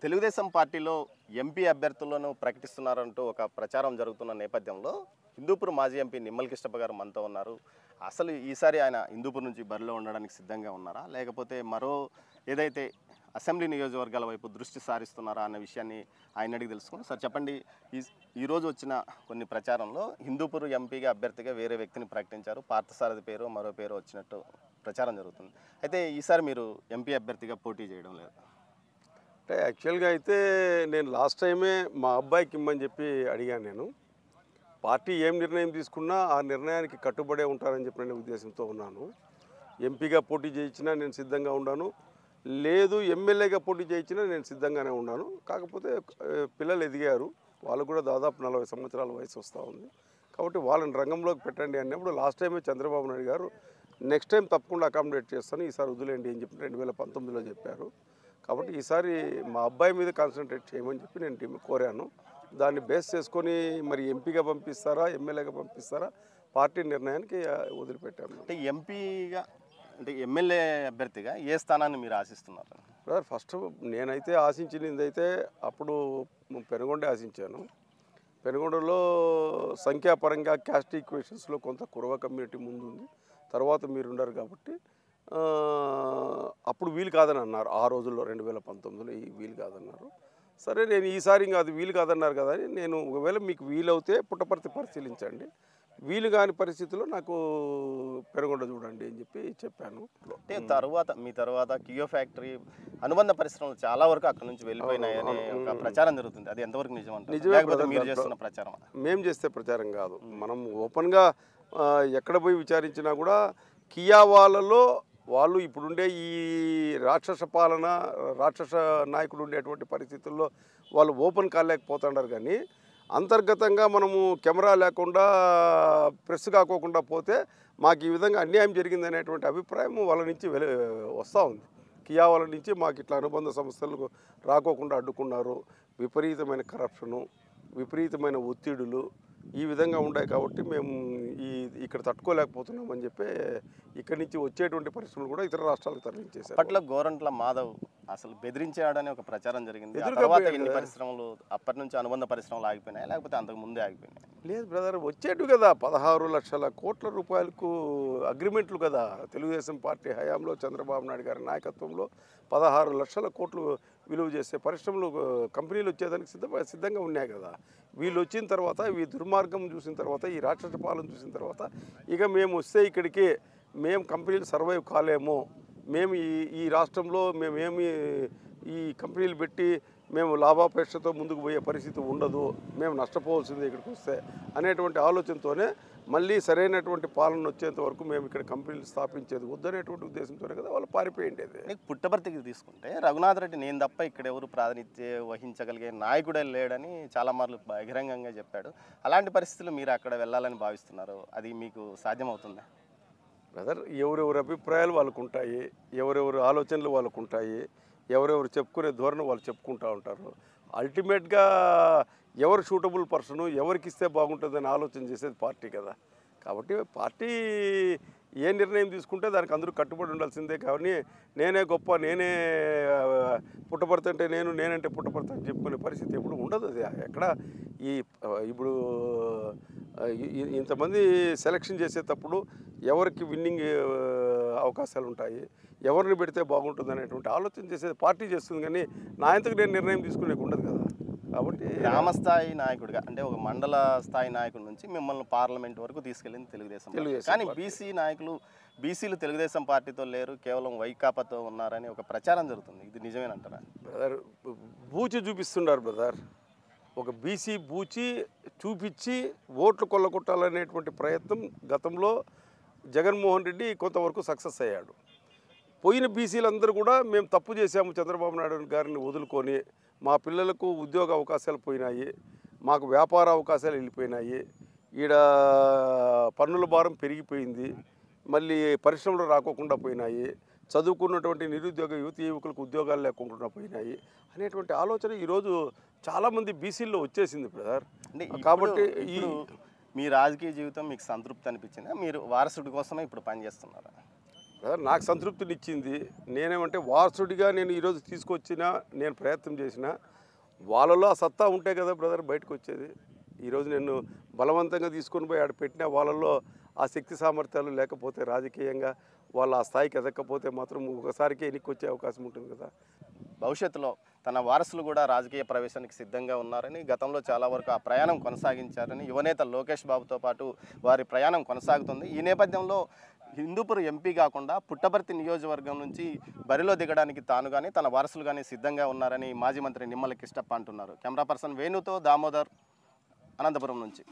తెలుగుదేశం పార్టీలో ఎంపీ అభ్యర్థులను ప్రకటిస్తున్నారంటూ ఒక ప్రచారం జరుగుతున్న నేపథ్యంలో హిందూపూర్ మాజీ ఎంపీ నిమ్మల కిష్టప్ప గారు మనతో ఉన్నారు. అసలు ఈసారి ఆయన హిందూపూర్ నుంచి బరిలో ఉండడానికి సిద్ధంగా ఉన్నారా, లేకపోతే మరో ఏదైతే అసెంబ్లీ నియోజకవర్గాల వైపు దృష్టి సారిస్తున్నారా అన్న విషయాన్ని ఆయన అడిగి తెలుసుకుని, సార్ చెప్పండి, ఈరోజు వచ్చిన కొన్ని ప్రచారంలో హిందూపూర్ ఎంపీగా అభ్యర్థిగా వేరే వ్యక్తిని ప్రకటించారు. పార్థసారథి పేరు మరో పేరు వచ్చినట్టు ప్రచారం జరుగుతుంది. అయితే ఈసారి మీరు ఎంపీ అభ్యర్థిగా పోటీ చేయడం లేదు. అంటే యాక్చువల్గా అయితే నేను లాస్ట్ టైమే మా అబ్బాయికి ఇమ్మని చెప్పి అడిగాను. నేను పార్టీ ఏం నిర్ణయం తీసుకున్నా ఆ నిర్ణయానికి కట్టుబడే ఉంటారని చెప్పిన ఉద్దేశంతో ఉన్నాను. ఎంపీగా పోటీ చేయించినా నేను సిద్ధంగా ఉన్నాను, లేదు ఎమ్మెల్యేగా పోటీ చేయించినా నేను సిద్ధంగానే ఉన్నాను. కాకపోతే పిల్లలు ఎదిగారు, వాళ్ళు కూడా దాదాపు 40 సంవత్సరాల వయసు వస్తూ ఉంది. కాబట్టి వాళ్ళని రంగంలోకి పెట్టండి అన్నప్పుడు లాస్ట్ టైమే చంద్రబాబు నాయుడు గారు నెక్స్ట్ టైం తప్పకుండా అకామిడేట్ చేస్తాను, ఈసారి వదిలేండి అని చెప్పి 2019లో చెప్పారు. కాబట్టి ఈసారి మా అబ్బాయి మీద కాన్సన్ట్రేట్ చేయమని చెప్పి నేను కోరాను. దాన్ని బేస్ చేసుకొని మరి ఎంపీగా పంపిస్తారా ఎమ్మెల్యేగా పంపిస్తారా పార్టీ నిర్ణయానికి వదిలిపెట్టాము. అంటే ఎంపీగా అంటే ఎమ్మెల్యే అభ్యర్థిగా ఏ స్థానాన్ని మీరు ఆశిస్తున్నారు? బ్రదర్, ఫస్ట్ నేనైతే ఆశించింది అయితే అప్పుడు పెనుగొండే ఆశించాను. పెనుగొండలో సంఖ్యాపరంగా క్యాస్ట్ ఈక్వేషన్స్లో కొంత కురవ కమ్యూనిటీ ముందుంది, తర్వాత మీరున్నారు కాబట్టి అప్పుడు వీలు కాదని అన్నారు. ఆ రోజుల్లో 2019లో ఈ వీలు కాదన్నారు. సరే, నేను ఈసారి ఇంకా అది వీలు కాదన్నారు కదా అని నేను ఒకవేళ మీకు వీలవుతే పుట్టపర్తి పరిశీలించండి, వీలు కాని పరిస్థితుల్లో నాకు పెనుగొండ చూడండి అని చెప్పి చెప్పాను. అంటే మీ తర్వాత కియో ఫ్యాక్టరీ అనుబంధ పరిశ్రమలు చాలా వరకు అక్కడ నుంచి వెళ్ళిపోయినాయని ఒక ప్రచారం జరుగుతుంది. అది ఎంతవరకు నిజమే? మీరు చేస్తున్న ప్రచారం మేము చేస్తే ప్రచారం కాదు. మనం ఓపెన్గా ఎక్కడ పోయి విచారించినా కూడా కియా వాళ్ళు ఇప్పుడుండే ఈ రాక్షస పాలన, రాక్షస నాయకుడు ఉండేటువంటి పరిస్థితుల్లో వాళ్ళు ఓపెన్ కాలేకపోతున్నారు. కానీ అంతర్గతంగా మనము కెమెరా లేకుండా ప్రెస్ కాకోకుండా పోతే మాకు ఈ విధంగా అన్యాయం జరిగింది అనేటువంటి అభిప్రాయం వాళ్ళ నుంచి వస్తూ ఉంది. కియా వాళ్ళ నుంచి మాకు ఇట్లా అనుబంధ సంస్థలకు రాకోకుండా అడ్డుకున్నారు, విపరీతమైన కరప్షను, విపరీతమైన ఒత్తిడులు ఈ విధంగా ఉన్నాయి. కాబట్టి మేము ఇక్కడ తట్టుకోలేకపోతున్నామని చెప్పి ఇక్కడి నుంచి వచ్చేటువంటి పరిశ్రమలు కూడా ఇతర రాష్ట్రాలకు తరలించేశారు. అప్పట్లో గోరంట్ల మాధవ్ అసలు బెదిరించాడని ఒక ప్రచారం జరిగింది. తర్వాత ఎన్ని పరిశ్రమలు అప్పటి నుంచి అనుబంధ పరిశ్రమలు ఆగిపోయినాయి, లేకపోతే అంతకు ముందే ఆగిపోయినాయి? లేదు బ్రదర్, వచ్చేటు కదా 16 లక్షల కోట్ల రూపాయలకు అగ్రిమెంట్లు కదా తెలుగుదేశం పార్టీ హయాంలో చంద్రబాబు నాయుడు గారి నాయకత్వంలో 16 లక్షల కోట్లు విలువ చేసే పరిశ్రమలు కంపెనీలు వచ్చేదానికి సిద్ధంగా ఉన్నాయి కదా. వీళ్ళు వచ్చిన తర్వాత ఈ దుర్మార్గం చూసిన తర్వాత, ఈ రాక్షస పాలన చూసిన తర్వాత ఇక మేము వస్తే ఇక్కడికి మేము కంపెనీలు సర్వైవ్ కాలేము, మేము ఈ రాష్ట్రంలో మేమేమి ఈ కంపెనీలు పెట్టి మేము లాభాపేక్షతో ముందుకు పోయే పరిస్థితి ఉండదు, మేము నష్టపోవాల్సిందే ఇక్కడికి వస్తే అనేటువంటి ఆలోచనతోనే మళ్ళీ సరైనటువంటి పాలన వచ్చేంత వరకు మేము ఇక్కడ కంపెనీలు స్థాపించేది వద్దనేటువంటి ఉద్దేశంతోనే కదా వాళ్ళు పారిపోయిండేది. పుట్టపర్తికి తీసుకుంటే రఘునాథ్ రెడ్డి నేను తప్ప ఇక్కడ ఎవరు ప్రాతినిధ్యం వహించగలిగే నాయకుడే లేడని చాలా మార్లు బహిరంగంగా చెప్పాడు. అలాంటి పరిస్థితులు మీరు అక్కడ వెళ్ళాలని భావిస్తున్నారు, అది మీకు సాధ్యమవుతుందా? బ్రదర్, ఎవరెవరి అభిప్రాయాలు వాళ్ళకు ఉంటాయి, ఎవరెవరి ఆలోచనలు వాళ్ళకు ఉంటాయి, ఎవరెవరు చెప్పుకునే ధోరణి వాళ్ళు చెప్పుకుంటూ ఉంటారు. అల్టిమేట్గా ఎవరు సూటబుల్ పర్సను, ఎవరికి ఇస్తే బాగుంటుందని ఆలోచన చేసేది పార్టీ కదా. కాబట్టి పార్టీ ఏ నిర్ణయం తీసుకుంటే దానికి అందరూ కట్టుబడి ఉండాల్సిందే. కానీ నేనే గొప్ప, నేనే పుట్టపర్తి అంటే నేనంటే పుట్టపర్తి అని చెప్పుకునే పరిస్థితి ఎప్పుడు ఉండదు. అది ఎక్కడ ఇప్పుడు ఇంతమంది సెలక్షన్ చేసేటప్పుడు ఎవరికి విన్నింగ్ అవకాశాలు ఉంటాయి, ఎవరిని పెడితే బాగుంటుంది అనేటువంటి ఆలోచన చేసేది పార్టీ చేస్తుంది. కానీ నా ఇంతకు నేను నిర్ణయం తీసుకునేది ఉండదు కదా. కాబట్టి గ్రామస్థాయి నాయకుడిగా అంటే ఒక మండల స్థాయి నాయకుడి నుంచి మిమ్మల్ని పార్లమెంట్ వరకు తీసుకెళ్ళింది తెలుగుదేశం. కానీ బీసీలు తెలుగుదేశం పార్టీతో లేరు, కేవలం వైకాపాతో ఉన్నారని ఒక ప్రచారం జరుగుతుంది. ఇది నిజమేనంటారా? బ్రదర్, బూచి చూపిస్తున్నారు బ్రదర్. ఒక బీసీ బూచి చూపించి ఓట్లు కొల్లగొట్టాలనేటువంటి ప్రయత్నం గతంలో జగన్మోహన్ రెడ్డి కొంతవరకు సక్సెస్ అయ్యాడు. పోయిన బీసీలందరూ కూడా మేము తప్పు చేశాము, చంద్రబాబు నాయుడు గారిని వదులుకొని మా పిల్లలకు ఉద్యోగ అవకాశాలు పోయినాయి, మాకు వ్యాపార అవకాశాలు వెళ్ళిపోయినాయి, ఈడ పన్నుల భారం పెరిగిపోయింది, మళ్ళీ పరిశ్రమలు రాకోకుండా పోయినాయి, చదువుకున్నటువంటి నిరుద్యోగ యువకులకు ఉద్యోగాలు లేకుండా పోయినాయి అనేటువంటి ఆలోచన ఈరోజు చాలామంది బీసీల్లో వచ్చేసింది బ్రదర్. కాబట్టి మీ రాజకీయ జీవితం మీకు సంతృప్తి అనిపించిందా? మీరు వారసుడి కోసమే ఇప్పుడు పనిచేస్తున్నారా? బ్రదర్ నాకు సంతృప్తినిచ్చింది. నేనేమంటే వారసుడిగా నేను ఈరోజు తీసుకొచ్చినా, నేను ప్రయత్నం చేసిన వాళ్ళలో ఆ సత్తా ఉంటే కదా బ్రదర్ బయటకు వచ్చేది. ఈరోజు నేను బలవంతంగా తీసుకొని పోయి ఆడ పెట్టినా వాళ్ళల్లో ఆ శక్తి సామర్థ్యాలు లేకపోతే రాజకీయంగా వాళ్ళు ఆ స్థాయికి ఎదగకపోతే మాత్రం ఒకసారికి ఎన్నిక వచ్చే అవకాశం ఉంటుంది కదా. భవిష్యత్తులో తన వారసులు కూడా రాజకీయ ప్రవేశానికి సిద్ధంగా ఉన్నారని, గతంలో చాలా వరకు ఆ ప్రయాణం కొనసాగించారని యువనేత లోకేష్ బాబుతో పాటు వారి ప్రయాణం కొనసాగుతుంది. ఈ నేపథ్యంలో హిందూపూర్ ఎంపీ కాకుండా పుట్టపర్తి నియోజకవర్గం నుంచి బరిలో దిగడానికి తాను కానీ తన వారసులు కానీ సిద్ధంగా ఉన్నారని మాజీ మంత్రి నిమ్మల కిష్టప్ప అంటున్నారు. కెమెరా పర్సన్ వేణుతో దామోదర్, అనంతపురం నుంచి.